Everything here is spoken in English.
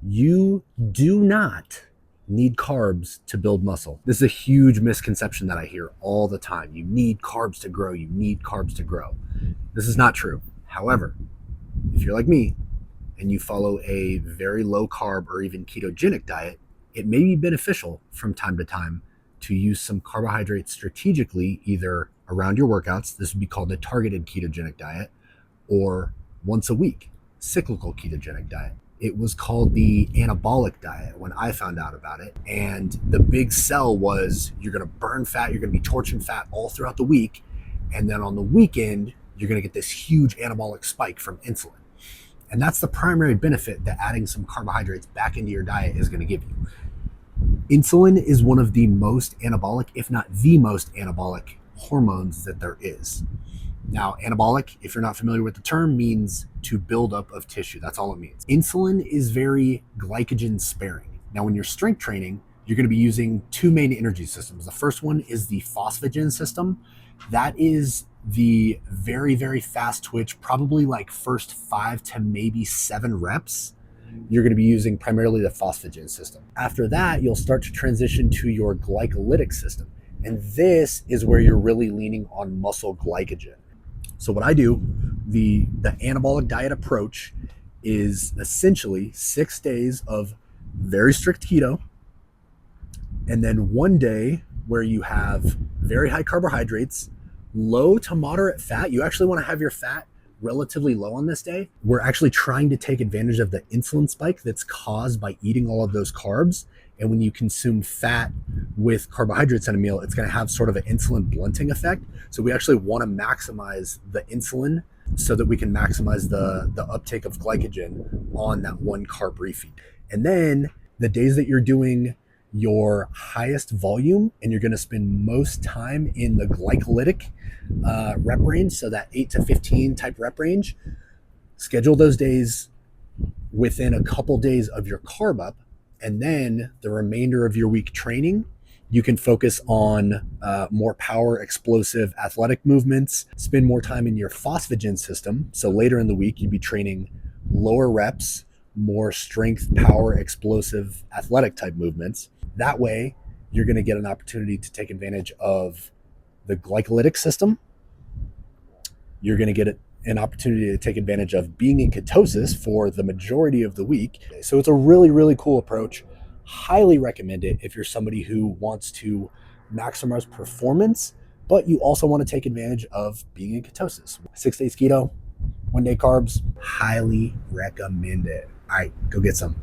You do not need carbs to build muscle. This is a huge misconception that I hear all the time. You need carbs to grow. You need carbs to grow. This is not true. However, if you're like me and you follow a very low carb or even ketogenic diet, it may be beneficial from time to time to use some carbohydrates strategically, either around your workouts. This would be called a targeted ketogenic diet, or once a week, cyclical ketogenic diet. It was called the anabolic diet when I found out about it. And the big sell was you're going to burn fat, you're going to be torching fat all throughout the week. And then on the weekend, you're going to get this huge anabolic spike from insulin. And that's the primary benefit that adding some carbohydrates back into your diet is going to give you. Insulin is one of the most anabolic, if not the most anabolic hormones that there is. Now, anabolic, if you're not familiar with the term, means to build up of tissue. That's all it means. Insulin is very glycogen sparing. Now, when you're strength training, you're going to be using two main energy systems. The first one is the phosphagen system. That is the very, very fast twitch, probably like first 5 to maybe 7 reps. You're going to be using primarily the phosphagen system. After that, you'll start to transition to your glycolytic system. And this is where you're really leaning on muscle glycogen. So what I do, the anabolic diet approach is essentially 6 days of very strict keto, and then 1 day where you have very high carbohydrates, low to moderate fat. You actually want to have your fat relatively low on this day. We're actually trying to take advantage of the insulin spike that's caused by eating all of those carbs. And when you consume fat with carbohydrates in a meal, it's going to have sort of an insulin blunting effect. So we actually want to maximize the insulin so that we can maximize the uptake of glycogen on that one carb refeed. And then the days that you're doing your highest volume and you're going to spend most time in the glycolytic rep range, so that 8 to 15 type rep range, schedule those days within a couple days of your carb up. And then the remainder of your week training, you can focus on more power, explosive, athletic movements, spend more time in your phosphagen system. So later in the week, you'd be training lower reps, more strength, power, explosive, athletic type movements. That way, you're going to get an opportunity to take advantage of the glycolytic system. You're going to get an opportunity to take advantage of being in ketosis for the majority of the week. So it's a really, really cool approach. Highly recommend it if you're somebody who wants to maximize performance, but you also want to take advantage of being in ketosis. 6 days keto, 1 day carbs, highly recommend it. All right, go get some.